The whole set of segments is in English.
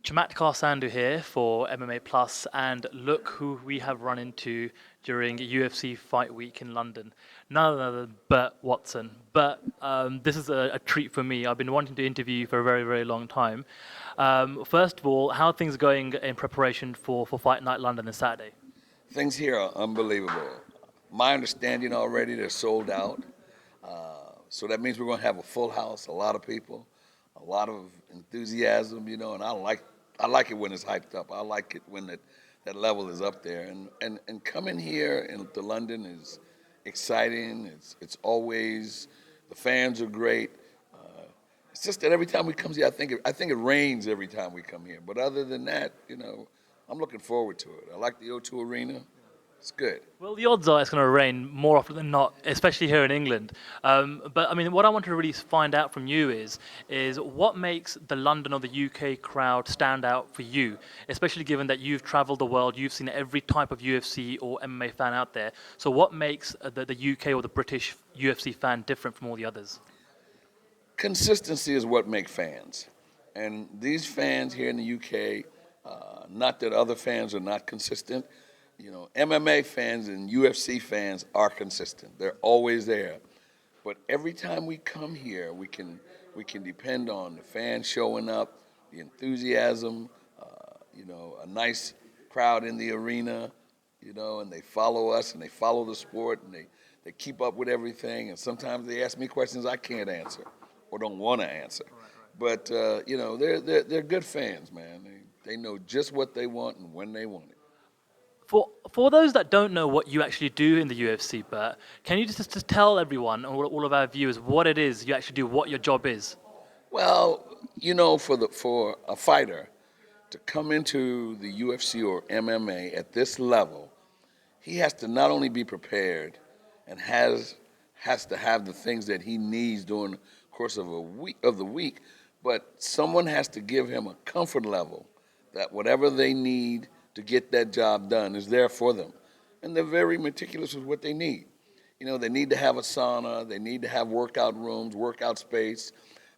Chamatkar Sandhu here for MMAPLUS, and look who we have run into during UFC Fight Week in London. None other than Burt Watson. But this is a treat for me. I've been wanting to interview you for a very, very long time. First of all, how are things going in preparation for Fight Night London this Saturday? Things here are unbelievable. My understanding already, they're sold out. So that means we're going to have a full house, a lot of people, a lot of enthusiasm, and I like it when it's hyped up. I like it when that level is up there. And coming here into London is exciting. It's always the fans are great. It's just that every time we come here, I think it rains every time we come here. But other than that, I'm looking forward to it. I like the O2 Arena. It's good. Well, the odds are it's going to rain more often than not, especially here in England. But I mean, what I want to really find out from you is what makes the London or the UK crowd stand out for you, especially given that you've travelled the world, you've seen every type of UFC or MMA fan out there. So what makes the UK or the British UFC fan different from all the others? Consistency is what makes fans. And these fans here in the UK, not that other fans are not consistent, MMA fans and UFC fans are consistent. They're always there. But every time we come here, we can depend on the fans showing up, the enthusiasm, a nice crowd in the arena, and they follow us and they follow the sport and they keep up with everything. And sometimes they ask me questions I can't answer or don't want to answer. But they're good fans, man. They know just what they want and when they want it. For those that don't know what you actually do in the UFC, Bert, can you just tell everyone, all of our viewers, what it is you actually do, what your job is? Well, for a fighter to come into the UFC or MMA at this level, he has to not only be prepared and has to have the things that he needs during the course of the week, but someone has to give him a comfort level that whatever they need to get that job done is there for them. And they're very meticulous with what they need. They need to have a sauna, they need to have workout rooms, workout space.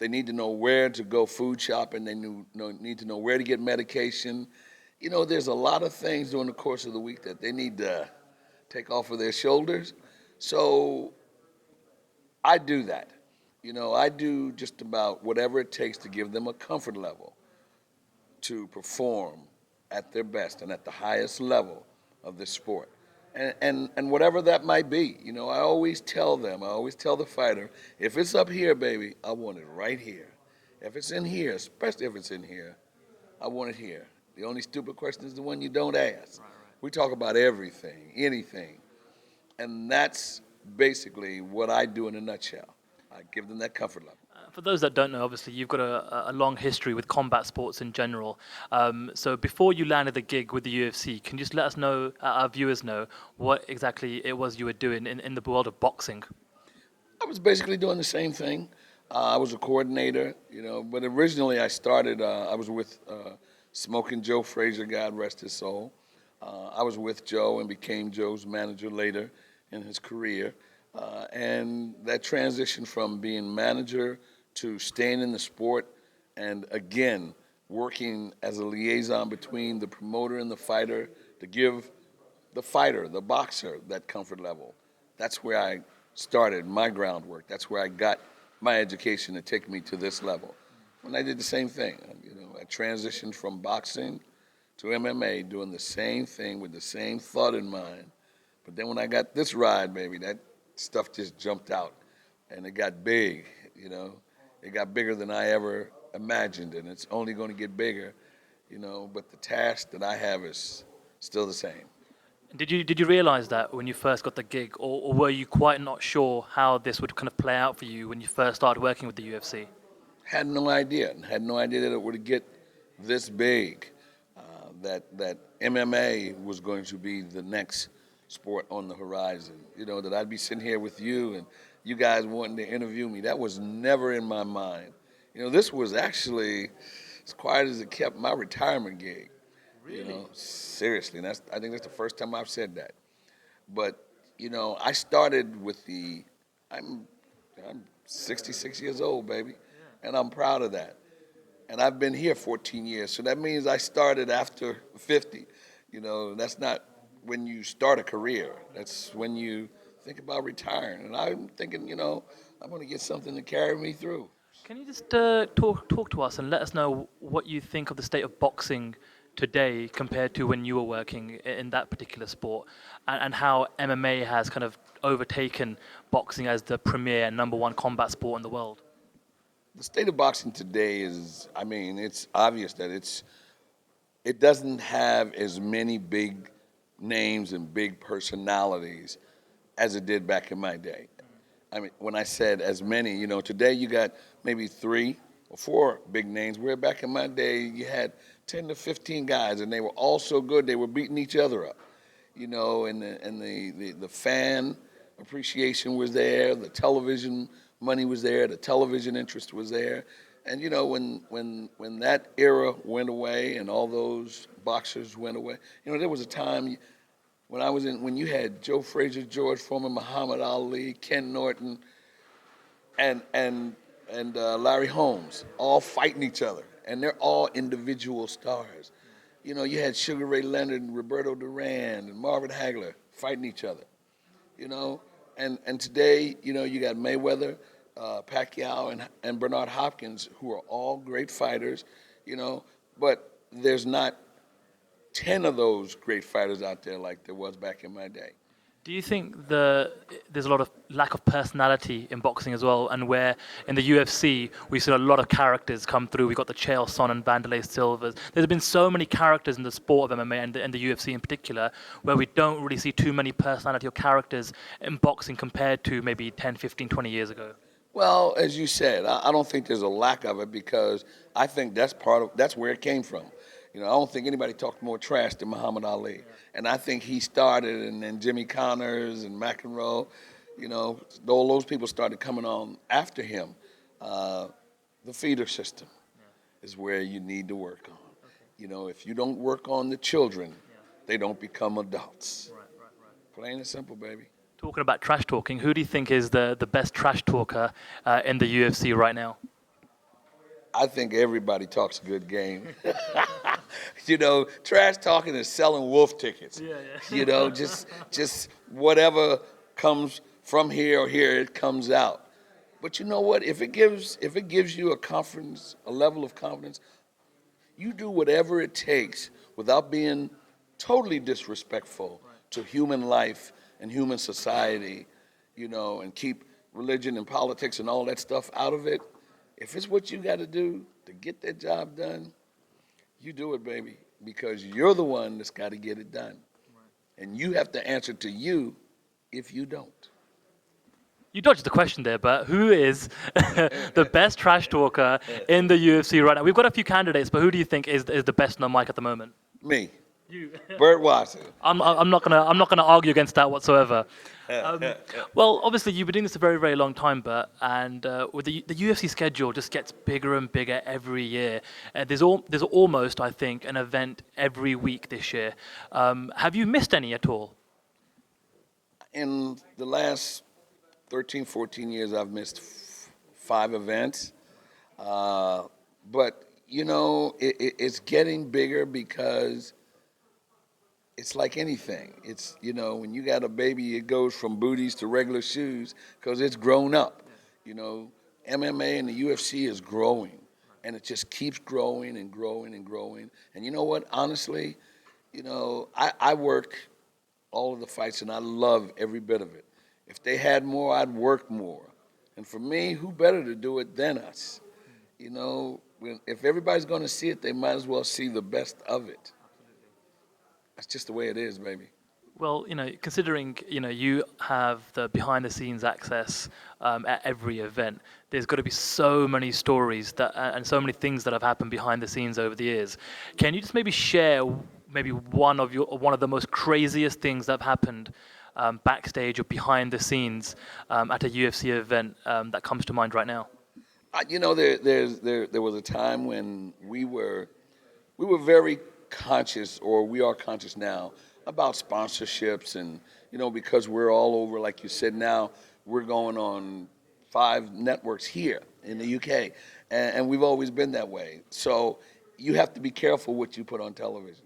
They need to know where to go food shopping, they need to know where to get medication. There's a lot of things during the course of the week that they need to take off of their shoulders. So I do that. I do just about whatever it takes to give them a comfort level to perform at their best and at the highest level of this sport. And whatever that might be, I always tell them, I always tell the fighter, if it's up here, baby, I want it right here. If it's in here, especially if it's in here, I want it here. The only stupid question is the one you don't ask. We talk about everything, anything. And that's basically what I do in a nutshell. I give them that comfort level. For those that don't know, obviously you've got a long history with combat sports in general. So before you landed the gig with the UFC, can you just let us know, our viewers know, what exactly it was you were doing in the world of boxing? I was basically doing the same thing. I was a coordinator, but originally I was with Smoking Joe Frazier, God rest his soul. I was with Joe and became Joe's manager later in his career. And that transition from being manager to staying in the sport and again working as a liaison between the promoter and the fighter to give the fighter, the boxer, that comfort level. That's where I started my groundwork. That's where I got my education to take me to this level. And I did the same thing. I transitioned from boxing to MMA, doing the same thing with the same thought in mind. But then when I got this ride, baby, that stuff just jumped out, and it got big. It got bigger than I ever imagined, and it's only going to get bigger. But the task that I have is still the same. Did you realize that when you first got the gig, or were you quite not sure how this would kind of play out for you when you first started working with the UFC? Had no idea. Had no idea that it would get this big. That MMA was going to be the next sport on the horizon. That I'd be sitting here with you and you guys wanting to interview me. That was never in my mind. This was actually, as quiet as it kept, my retirement gig. Really? Seriously. And I think that's the first time I've said that. But, I started with I'm 66 years old, baby, and I'm proud of that. and I've been here 14 years. So that means I started after 50. You know, that's not when you start a career. That's when you think about retiring. And I'm thinking, you know, I'm going to get something to carry me through. Can you just talk to us and let us know what you think of the state of boxing today compared to when you were working in that particular sport, and how MMA has kind of overtaken boxing as the premier number one combat sport in the world? The state of boxing today is, I mean, it's obvious that it doesn't have as many big names and big personalities as it did back in my day. I mean, when I said as many, you know, today you got maybe 3 or 4 big names, where back in my day you had 10 to 15 guys, and they were all so good they were beating each other up, you know, and the fan appreciation was there, the television money was there, the television interest was there. And you know, when that era went away and all those boxers went away, you know, there was a time when you had Joe Frazier, George Foreman, Muhammad Ali, Ken Norton, and Larry Holmes all fighting each other, and they're all individual stars. You know, you had Sugar Ray Leonard and Roberto Duran and Marvin Hagler fighting each other. You know, and today, you know, you got Mayweather, Pacquiao, and Bernard Hopkins, who are all great fighters. You know, but there's not 10 of those great fighters out there like there was back in my day. Do you think there's a lot of lack of personality in boxing as well, and where in the UFC we've seen a lot of characters come through? We've got the Chael Sonnen and Vanderlei Silvas. There's been so many characters in the sport of MMA and the UFC in particular, where we don't really see too many personality or characters in boxing compared to maybe 10, 15, 20 years ago. Well, as you said, I don't think there's a lack of it, because I think that's where it came from. You know, I don't think anybody talked more trash than Muhammad Ali. And I think he started, and then Jimmy Connors and McEnroe, you know, all those people started coming on after him. The feeder system is where you need to work on. You know, if you don't work on the children, they don't become adults. Plain and simple, baby. Talking about trash talking, who do you think is the best trash talker in the UFC right now? I think everybody talks a good game. You know, trash talking is selling wolf tickets. Yeah. You know, just whatever comes from here or here, it comes out. But you know what? If it gives you a level of confidence, you do whatever it takes without being totally disrespectful to human life and human society, you know, and keep religion and politics and all that stuff out of it. If it's what you got to do to get that job done, you do it, baby, because you're the one that's got to get it done. And you have to answer to you if you don't. You dodged the question there, but who is the best trash talker in the UFC right now? We've got a few candidates, but who do you think is the best on the mic at the moment? Me. You. Burt Watson. I'm not gonna argue against that whatsoever. Well, obviously you've been doing this a very, very long time, Bert, and with the UFC schedule just gets bigger and bigger every year. There's almost, I think, an event every week this year. Have you missed any at all? In the last 13, 14 years, I've missed 5 events. But, you know, it's getting bigger because it's like anything. It's, you know, when you got a baby, it goes from booties to regular shoes because it's grown up. You know, MMA and the UFC is growing, and it just keeps growing and growing and growing. And you know what? Honestly, you know, I work all of the fights, and I love every bit of it. If they had more, I'd work more. And for me, who better to do it than us? You know, if everybody's going to see it, they might as well see the best of it. That's just the way it is, baby. Well, you know, considering, you know, you have the behind-the-scenes access at every event, there's got to be so many stories that and so many things that have happened behind the scenes over the years. Can you just maybe share maybe one of the most craziest things that have happened backstage or behind the scenes at a UFC event that comes to mind right now? You know, there was a time when we were very conscious, or we are conscious now, about sponsorships, and you know, because we're all over, like you said, now we're going on 5 networks here in the UK, and we've always been that way. So you have to be careful what you put on television.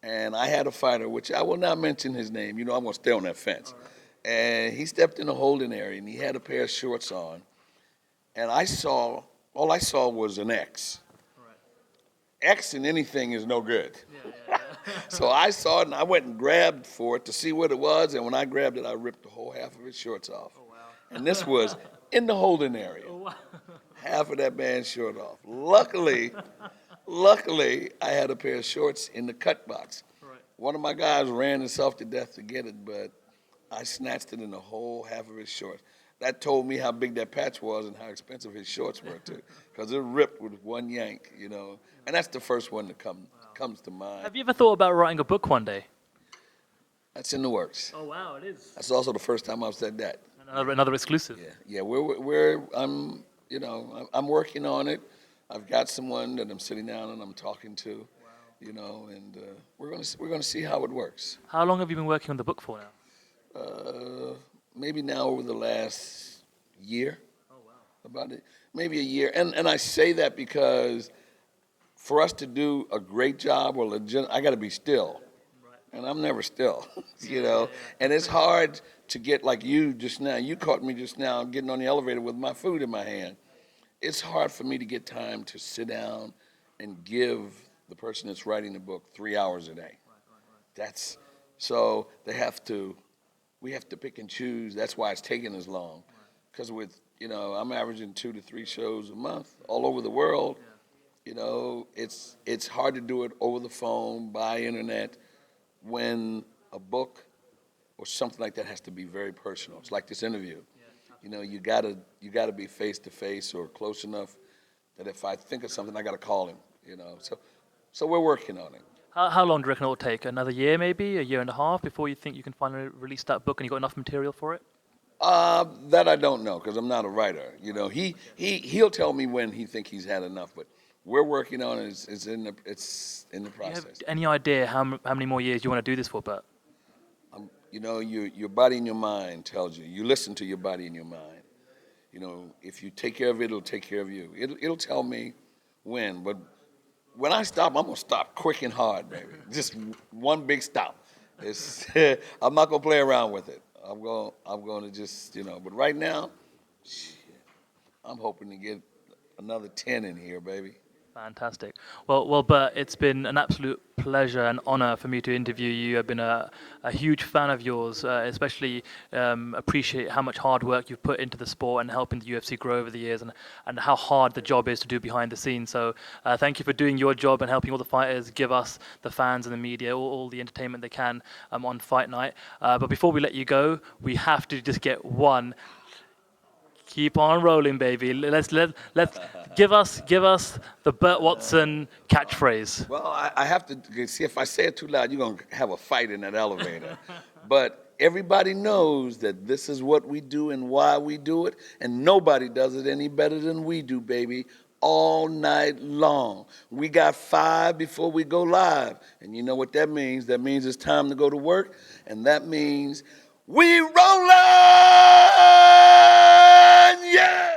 And I had a fighter, which I will not mention his name. You know, I'm gonna stay on that fence. And he stepped in the holding area, and he had a pair of shorts on, and all I saw was an X. X in anything is no good. So I saw it, and I went and grabbed for it to see what it was, and when I grabbed it, I ripped the whole half of his shorts off. And this was in the holding area. Half of that man's shirt off. Luckily, I had a pair of shorts in the cut box. One of my guys ran himself to death to get it, but I snatched it in the whole half of his shorts. That told me how big that patch was and how expensive his shorts were, too, because it ripped with one yank, you know. And that's the first one that comes to mind. Have you ever thought about writing a book one day? That's in the works. Oh wow, it is. That's also the first time I've said that. Another exclusive. Yeah. I'm working on it. I've got someone that I'm sitting down and I'm talking to, you know, and we're gonna see how it works. How long have you been working on the book for now? Maybe now over the last year. Oh wow. About it, maybe a year. And I say that because for us to do a great job or I got to be still. And I'm never still, you know. And it's hard to get, like you just now. You caught me just now getting on the elevator with my food in my hand. It's hard for me to get time to sit down and give the person that's writing the book 3 hours a day. So we have to pick and choose. That's why it's taking as long. Because I'm averaging 2 to 3 shows a month all over the world. You know, it's hard to do it over the phone, by internet, when a book or something like that has to be very personal. It's like this interview. You know, you gotta be face to face or close enough that if I think of something, I gotta call him. You know, so we're working on it. How long do you reckon it will take? Another year, maybe a year and a half, before you think you can finally release that book and you got enough material for it? That I don't know, because I'm not a writer. You know, he'll tell me when he think he's had enough, but we're working on it. It's in the process. Do you have any idea how many more years you want to do this for, Burt? You know, your body and your mind tells you. You listen to your body and your mind. You know, if you take care of it, it'll take care of you. It'll tell me when, but when I stop, I'm gonna stop quick and hard, baby. Just one big stop. I'm not gonna play around with it. I'm gonna just, you know. But right now, I'm hoping to get another 10 in here, baby. Fantastic. Well, Burt, it's been an absolute pleasure and honor for me to interview you. I've been a huge fan of yours, especially appreciate how much hard work you've put into the sport and helping the UFC grow over the years, and how hard the job is to do behind the scenes. So thank you for doing your job and helping all the fighters give us, the fans and the media, all the entertainment they can on fight night. But before we let you go, we have to just get one. Keep on rolling, baby. Let's give us the Burt Watson catchphrase. Well, I have to see, if I say it too loud, you're gonna have a fight in that elevator. But everybody knows that this is what we do and why we do it, and nobody does it any better than we do, baby. All night long. We got 5 before we go live, and you know what that means? That means it's time to go to work, and that means we rollin'! Yeah!